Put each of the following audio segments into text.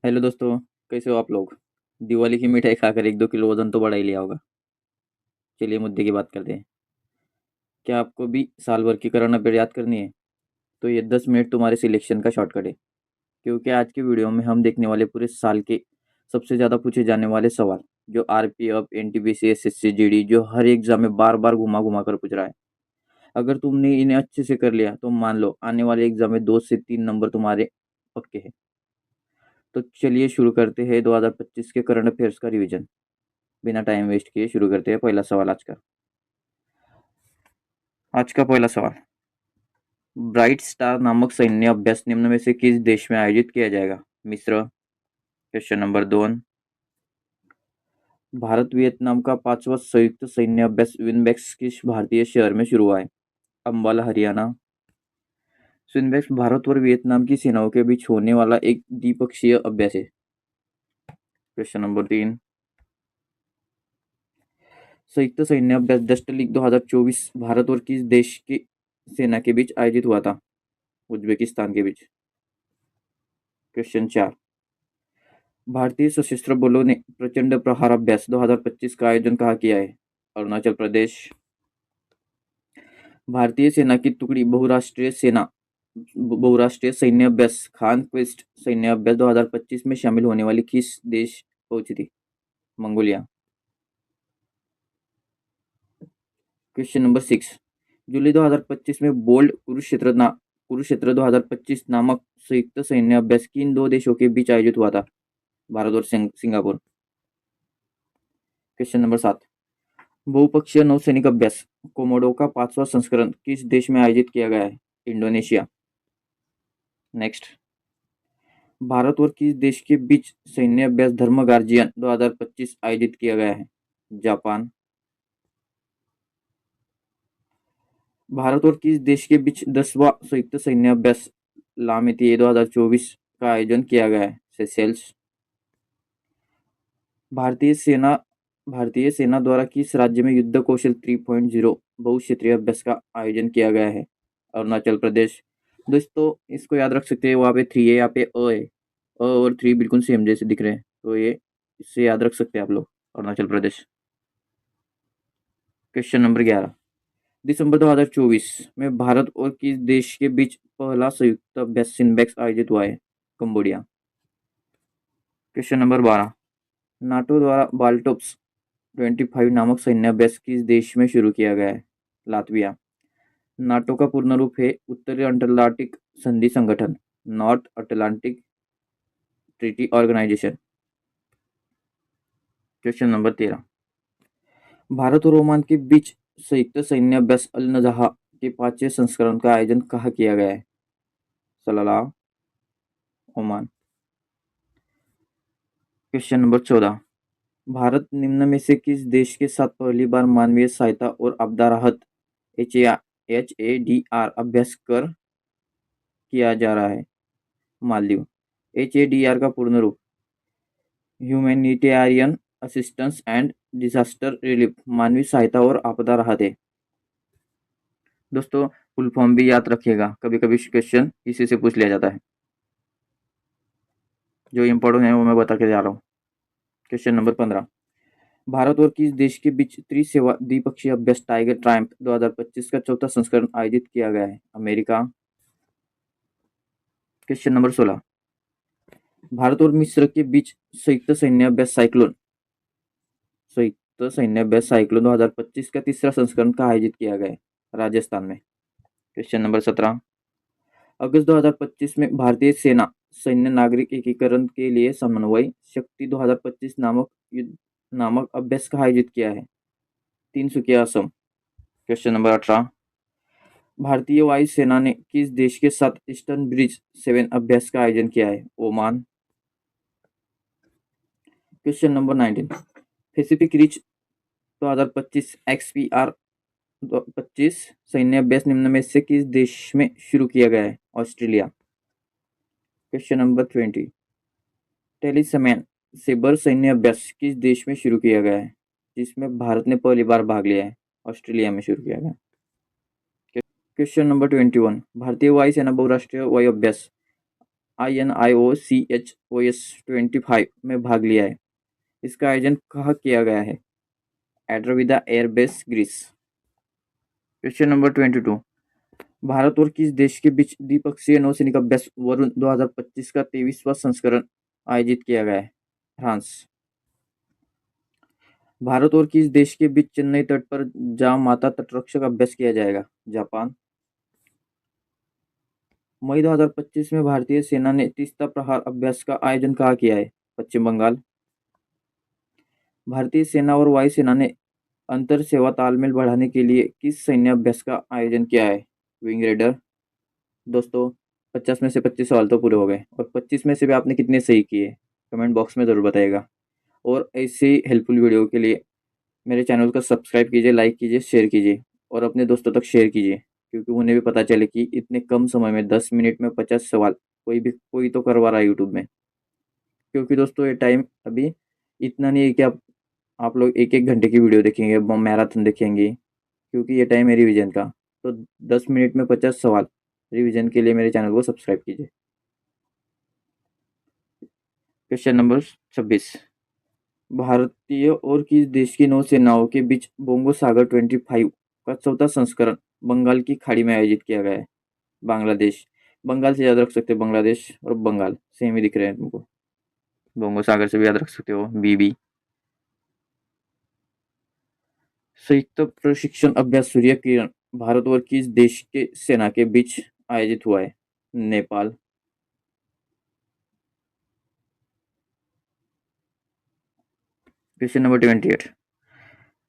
Hello दोस्तों। कैसे हो आप लोग? दिवाली की मिठाई खाकर 1-2 किलो वजन तो बढ़ा ही लिया होगा। चलिए मुद्दे की बात करते हैं। क्या आपको भी साल भर की करंट अफेयर याद करनी है? तो ये 10 मिनट तुम्हारे सिलेक्शन का शॉर्टकट है। क्योंकि आज की वीडियो में हम देखने वाले पूरे साल के सबसे ज़्यादा पूछे जाने वाले सवाल, जो आरपीएफ, एनटीपीसी, एसएससी, जीडी, जो हर एग्जाम में बार बार घुमा घुमा कर पूछ रहा है। अगर तुमने इन्हें अच्छे से कर लिया तो मान लो आने वाले एग्जाम में 2 से 3 नंबर तुम्हारे पक्के हैं। तो चलिए शुरू करते हैं 2025 के करंट अफेयर्स का रिवीजन। बिना टाइम वेस्ट किए शुरू करते हैं। पहला सवाल आज का पहला सवाल। ब्राइट स्टार नामक सैन्य अभ्यास निम्न में से किस देश में आयोजित किया जाएगा? मिस्र। Question number 2। भारत वियतनाम का 5वां संयुक्त सैन्य अभ्यास विनबेक्स किस भारतीय शहर में शुरू हुआ है? अंबाला, हरियाणा। विनबेक्स भारत और वियतनाम की सेनाओं के बीच होने वाला एक द्विपक्षीय अभ्यास है। Question number 3। संयुक्त सैन्य अभ्यास डस्ट लीग 2024 भारत और किस देश की सेना के बीच आयोजित हुआ था? उज्बेकिस्तान के बीच। क्वेश्चन 4। भारतीय सशस्त्र बलों ने प्रचंड प्रहार अभ्यास 2025 का आयोजन कहाँ किया है? अरुणाचल प्रदेश। भारतीय सेना की टुकड़ी बहुराष्ट्रीय सैन्य अभ्यास खान क्वेस्ट सैन्य अभ्यास 2025 में शामिल होने वाली किस देश पहुंची थी? मंगोलिया। Question number 6। जुलाई 2025 में बोल्ड कुरुक्षेत्र 2025 नामक संयुक्त सैन्य अभ्यास किन दो देशों के बीच आयोजित हुआ था? भारत और सिंगापुर। Question number 7। बहुपक्षीय नौसैनिक अभ्यास कोमोडो का 5वां संस्करण किस देश में आयोजित किया गया है? इंडोनेशिया। नेक्स्ट। भारत और किस देश के बीच सैन्य अभ्यास धर्म गार्जियन 2025 आयोजित किया गया है? जापान। भारत और किस देश के बीच 10वां संयुक्त सैन्य अभ्यास लामेतिए 2024 का आयोजन किया गया है? सेशेल्स। भारतीय सेना भारतीय सेना द्वारा किस राज्य में युद्ध कौशल 3.0 बहुक्षेत्रीय अभ्यास का आयोजन किया गया है? अरुणाचल प्रदेश। दोस्तों इसको याद रख सकते हैं, वहाँ पे 3 है, यहाँ पे है। और 3 बिल्कुल सेम जैसे दिख रहे हैं, तो ये इससे याद रख सकते हैं आप लोग, अरुणाचल प्रदेश। Question number 11। दिसंबर 2024 में भारत और किस देश के बीच पहला संयुक्त अभ्यास सिनबेक्स आयोजित हुआ है? कंबोडिया। Question number 12। नाटो द्वारा बाल्टोप्स 25 नामक सैन्य अभ्यास किस देश में शुरू किया गया है? लातविया। नाटो का पूर्ण रूप है उत्तरी अटलांटिक संधि संगठन, North Atlantic Treaty Organisation. Question number 13। Bharat और ओमान के बीच संयुक्त सैन्य अभ्यास अल नजहा के 5वें संस्करण का आयोजन कहाँ किया गया है? सलाला, ओमान। Question number 14। भारत निम्न में से किस देश के साथ पहली बार मानवीय सहायता और आपदा राहत HADR अभ्यास कर किया जा रहा है? मालदीव। HADR का पूर्ण रूप humanitarian assistance and disaster relief, मानवीय सहायता और आपदा राहत है। दोस्तों फुल फॉर्म भी याद रखिएगा, कभी कभी क्वेश्चन इसी से पूछ लिया जाता है। जो इम्पोर्टेंट है वो मैं बता के जा रहा हूँ। Question number 15। भारत और किस देश के बीच त्रिसेवा द्विपक्षीय अभ्यास टाइगर ट्रायम्फ 2025 का चौथा संस्करण आयोजित किया गया है? अमेरिका। Question number 16। भारत और मिस्र के बीच संयुक्त सैन्य अभ्यास साइक्लोन 2025 का तीसरा संस्करण का आयोजित किया गया है? राजस्थान में। Question number 17। अगस्त 2025 में भारतीय सेना सैन्य नागरिक एकीकरण के लिए समन्वय शक्ति 2025 नामक अभ्यास का आयोजित किया है? तिनसुकिया, असम। Question number 18। भारतीय वायुसेना ने किस देश के साथ ईस्टर्न ब्रिज 7 अभ्यास का आयोजन किया है? Oman. Question number 19। Pacific rich 2025 XPR 25 सैन्य अभ्यास निम्न में से किस देश में शुरू किया गया है? ऑस्ट्रेलिया। Question number 20। टेलीसमैन सेबर सैन्य अभ्यास किस देश में शुरू किया गया है, जिसमें भारत ने पहली बार भाग लिया है? ऑस्ट्रेलिया में शुरू किया गया। Question number 21। भारतीय वायुसेना बहुराष्ट्रीय वायु अभ्यास INIOCHOS 25 में भाग लिया है। इसका आयोजन कहाँ किया गया है? Andravida airbase, Greece. Question number 22। Bharat और किस देश के बीच द्विपक्षीय नौसैनिक अभ्यास वरुण 2025 का 23वां संस्करण आयोजित किया गया है? फ्रांस। भारत और किस देश के बीच चेन्नई तट पर जामाता तटरक्षक अभ्यास किया जाएगा? जापान। मई 2025 में भारतीय सेना ने तीस्ता प्रहार अभ्यास का आयोजन कहाँ किया है? पश्चिम बंगाल। भारतीय सेना और वायुसेना ने अंतर सेवा तालमेल बढ़ाने के लिए किस सैन्य अभ्यास का आयोजन किया है? Wing raider. दोस्तों, 50 में से 25 सवाल तो पूरे हो गए, और 25 में से भी आपने कितने सही किए कमेंट बॉक्स में ज़रूर बताइएगा। और ऐसे ही हेल्पफुल वीडियो के लिए मेरे चैनल को सब्सक्राइब कीजिए, लाइक कीजिए, शेयर कीजिए और अपने दोस्तों तक शेयर कीजिए, क्योंकि उन्हें भी पता चले कि इतने कम समय में 10 मिनट में 50 सवाल कोई तो करवा रहा है यूट्यूब में। क्योंकि दोस्तों, ये टाइम अभी इतना नहीं है कि आप लोग एक एक घंटे की वीडियो देखेंगे, मैराथन देखेंगे, क्योंकि ये टाइम है रिविजन का। तो 10 मिनट में 50 सवाल रिविजन के लिए मेरे चैनल को सब्सक्राइब कीजिए। Question number 26। भारतीय और किस देश की नौसेनाओं के बीच बोंगो सागर 25 का चौथा संस्करण बंगाल की खाड़ी में आयोजित किया गया है? बांग्लादेश। बंगाल से याद रख सकते हो, बांग्लादेश और बंगाल सेम ही दिख रहे हैं तुमको। बोंगो सागर से भी याद रख सकते हो, बीबी। संयुक्त प्रशिक्षण अभ्यास सूर्य किरण भारत और किस देश के सेना के बीच आयोजित हुआ है? Nepal. Question number 28।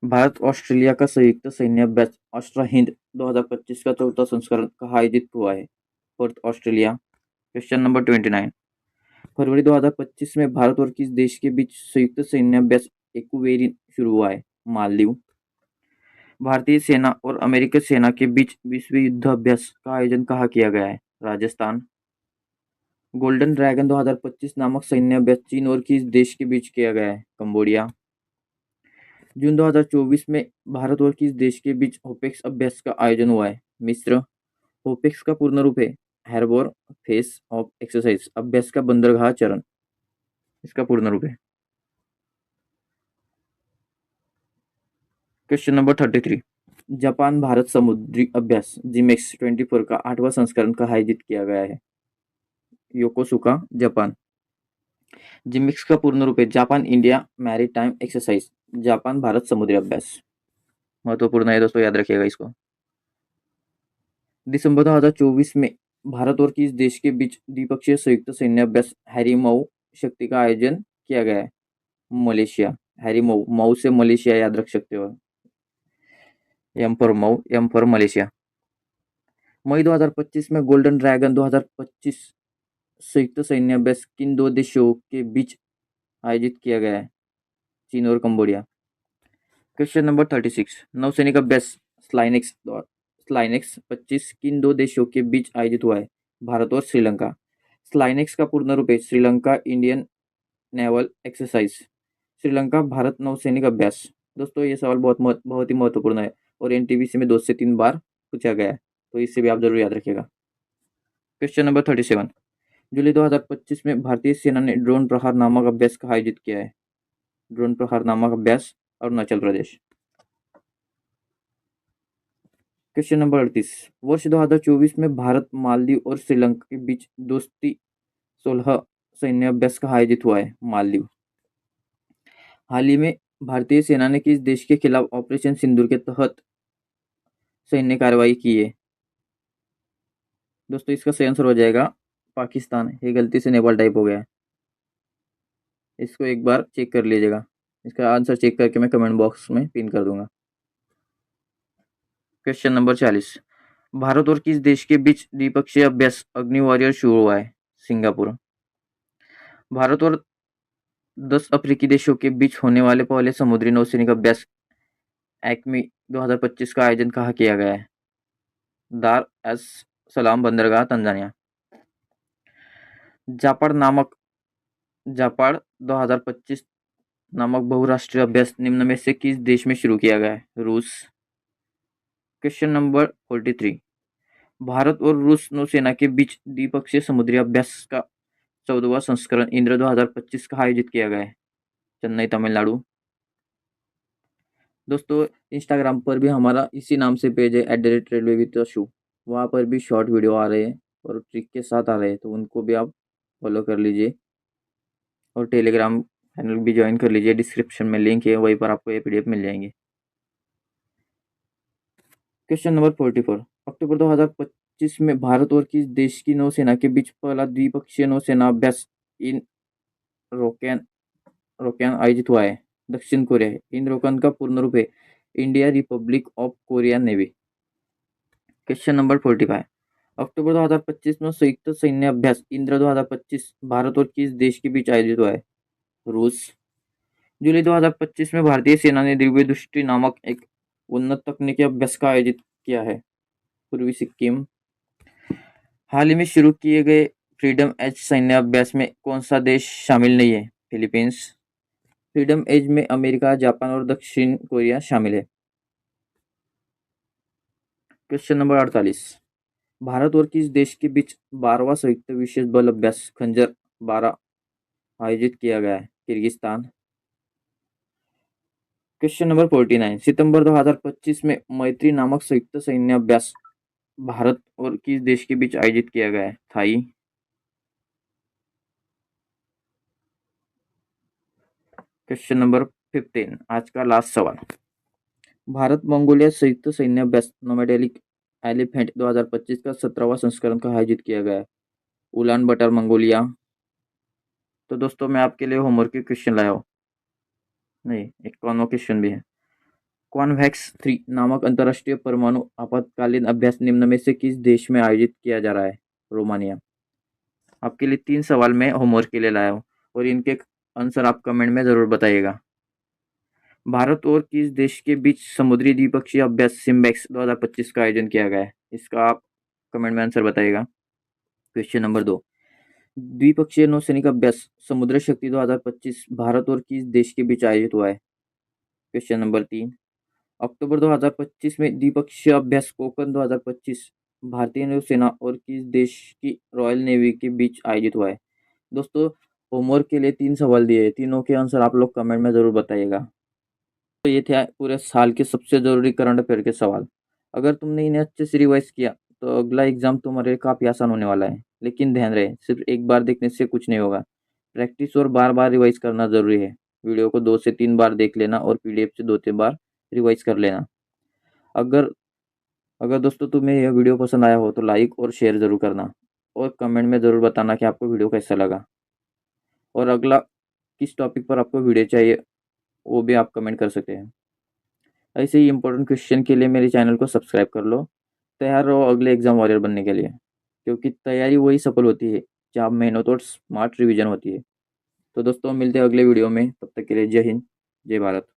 Bharat Australia का संयुक्त सैन्य अभ्यास ऑस्ट्रा हिंद 2025 का चौथा संस्करण कहाँ आयोजित हुआ है? Perth, Australia. Question number 29। फरवरी 2025 में भारत और किस देश के बीच संयुक्त सैन्य अभ्यास एक्वेरिन शुरू हुआ है? मालदीव। भारतीय सेना और अमेरिकी सेना के बीच विश्व युद्ध अभ्यास का आयोजन कहाँ किया गया है? राजस्थान। गोल्डन ड्रैगन 2025 नामक सैन्य अभ्यास चीन और किस देश के बीच किया गया है? कंबोडिया। जून 2024 में भारत और किस देश के बीच होपेक्स अभ्यास का आयोजन हुआ है? मिस्र। होपेक्स का पूर्ण रूप है हार्बर फेस ऑफ एक्सरसाइज अभ्यास का बंदरगाह चरण, इसका पूर्ण रूप है। Question number 33। जापान भारत समुद्री अभ्यास जिमेक्स 24 का 8वां संस्करण का आयोजित किया गया है? Yokosuka, Japan. जिमेक्स का पूर्ण रूप है Japan India maritime exercise, Japan Bharat समुद्री अभ्यास। महत्वपूर्ण है दोस्तों, याद रखिएगा इसको। दिसंबर 2024 में भारत और किस देश के बीच द्विपक्षीय संयुक्त सैन्य अभ्यास हैरीमऊ शक्ति का आयोजन किया गया है? मलेशिया। हैरीमऊ, मऊ से मलेशिया याद रख सकते हो, M for Mau, M for Malaysia. मई 2025 में गोल्डन ड्रैगन 2025 संयुक्त सैन्य अभ्यास किन दो देशों के बीच आयोजित किया गया है? चीन और कंबोडिया। Question number 36। नौसैनिक अभ्यास स्लाइनेक्स 25 किन दो देशों के बीच आयोजित हुआ है? भारत और श्रीलंका। स्लाइनेक्स का पूर्ण रूप है Sri Lanka Indian naval exercise, Sri Lanka Bharat नौसैनिक अभ्यास। दोस्तों, ये सवाल बहुत ही महत्वपूर्ण है और एनटीपीसी में 2 से 3 बार पूछा गया है, तो इससे भी आप जरूर याद रखिएगा। Question number 37। जुलाई 2025 में भारतीय सेना ने ड्रोन प्रहार नामक अभ्यास का आयोजित किया है? ड्रोन प्रहार नामक अभ्यास अरुणाचल प्रदेश। Question number 38। वर्ष 2024 में भारत मालदीव और श्रीलंका के बीच दोस्ती 16 सैन्य अभ्यास का आयोजित हुआ है? मालदीव। हाल ही में भारतीय सेना ने किस देश के खिलाफ ऑपरेशन सिंदूर के तहत सैन्य कार्रवाई की है? दोस्तों, इसका सही आंसर हो जाएगा पाकिस्तान। ये गलती से नेपाल टाइप हो गया है, इसको एक बार चेक कर लीजिएगा। इसका आंसर चेक करके मैं कमेंट बॉक्स में पिन कर दूंगा। Question number 40। भारत और किस देश के बीच द्विपक्षीय अभ्यास अग्नि वॉरियर शुरू हुआ है? सिंगापुर। भारत और 10 अफ्रीकी देशों के बीच होने वाले पहले समुद्री नौसैनिक अभ्यास एक्मी 2025 का आयोजन कहाँ किया गया है? दार एस सलाम बंदरगाह, तंजानिया। जापाड़ 2025 नामक बहुराष्ट्रीय अभ्यास निम्न में से किस देश में शुरू किया गया है? रूस। Question number 43। भारत और रूस नौसेना के बीच द्विपक्षीय समुद्री अभ्यास का 14वां संस्करण इंद्र 2025 का आयोजित किया गया है? चेन्नई, तमिलनाडु। दोस्तों इंस्टाग्राम पर भी हमारा इसी नाम से पेज है @रेलवे विद अशु, वहाँ पर भी शॉर्ट वीडियो आ रहे हैं और ट्रिक के साथ आ रहे हैं, तो उनको भी आप फॉलो कर लीजिए और टेलीग्राम चैनल भी ज्वाइन कर लीजिए। डिस्क्रिप्शन में लिंक है, वहीं पर आपको ये PDF मिल जाएंगे। Question number 44। अक्टूबर 2025 में भारत और किस देश की नौसेना के बीच पहला द्विपक्षीय नौसेना अभ्यास इन रोकैन रोकैन आयोजित हुआ है? दक्षिण कोरिया। इन रोकन का पूर्ण रूप है India Republic of Korea navy. Question number 45। अक्टूबर 2025 में संयुक्त सैन्य अभ्यास इंद्र 2025 भारत और किस देश के बीच आयोजित हुआ है? रूस। जुलाई 2025 में भारतीय सेना ने दिव्य दृष्टि नामक एक उन्नत तकनीकी अभ्यास का आयोजित किया है? पूर्वी सिक्किम। हाल ही में शुरू किए गए फ्रीडम एज सैन्य अभ्यास में कौन सा देश शामिल नहीं है? फिलीपींस। फ्रीडम एज में अमेरिका, जापान और दक्षिण कोरिया शामिल है। Question number 48। भारत और किस देश के बीच 12वां संयुक्त विशेष बल अभ्यास खंजर 12 आयोजित किया गया है? किर्गिस्तान। Question number 49। सितंबर 2025 में मैत्री नामक संयुक्त सैन्य अभ्यास भारत और किस देश के बीच आयोजित किया गया है? थाई। क्वेश्चन नंबर 15, आज का लास्ट सवाल। भारत मंगोलिया संयुक्त सैन्य अभ्यास नोमैडेलिक एलिफेंट 2025 का 17वां संस्करण का आयोजित किया गया है? Ulan butter, Mongolia. तो दोस्तों मैं आपके लिए होमवर्क के क्वेश्चन लाया हूँ, नहीं एक कॉन्वोकेशन भी है। कॉन्वेक्स 3 नामक अंतर्राष्ट्रीय परमाणु आपातकालीन अभ्यास निम्न में से किस देश में आयोजित किया जा रहा है? रोमानिया। आपके लिए 3 सवाल मैं होमवर्क के लिए लाया हूँ और इनके आंसर आप कमेंट में जरूर बताइएगा। भारत और किस देश के बीच समुद्री द्विपक्षीय अभ्यास सिम्बेक्स 2025 का आयोजन किया गया है? इसका आप कमेंट में आंसर बताइएगा। Question number 2। द्विपक्षीय नौसैनिक अभ्यास समुद्र शक्ति 2025 भारत और किस देश के बीच आयोजित हुआ है? Question number 3। अक्टूबर 2025 में द्विपक्षीय अभ्यास कोकन 2025 भारतीय नौसेना और किस देश की रॉयल नेवी के बीच आयोजित हुआ है? दोस्तों होमवर्क के लिए 3 सवाल दिए हैं, तीनों के आंसर आप लोग कमेंट में जरूर बताइएगा। तो ये थे पूरे साल के सबसे जरूरी करंट अफेयर के सवाल। अगर तुमने इन्हें अच्छे से रिवाइज किया तो अगला एग्जाम तुम्हारे लिए काफ़ी आसान होने वाला है। लेकिन ध्यान रहे, सिर्फ एक बार देखने से कुछ नहीं होगा, प्रैक्टिस और बार बार रिवाइज करना ज़रूरी है। वीडियो को 2 से 3 बार देख लेना और PDF से 2-3 बार रिवाइज कर लेना। अगर अगर दोस्तों तुम्हें यह वीडियो पसंद आया हो तो लाइक और शेयर ज़रूर करना और कमेंट में ज़रूर बताना कि आपको वीडियो कैसा लगा और अगला किस टॉपिक पर आपको वीडियो चाहिए वो भी आप कमेंट कर सकते हैं। ऐसे ही इंपॉर्टेंट क्वेश्चन के लिए मेरे चैनल को सब्सक्राइब कर लो। तैयार रहो अगले एग्जाम वॉरियर बनने के लिए, क्योंकि तैयारी वही सफल होती है जहाँ मेहनत और स्मार्ट रिवीजन होती है। तो दोस्तों मिलते हैं अगले वीडियो में, तब तक के लिए जय हिंद, जय भारत।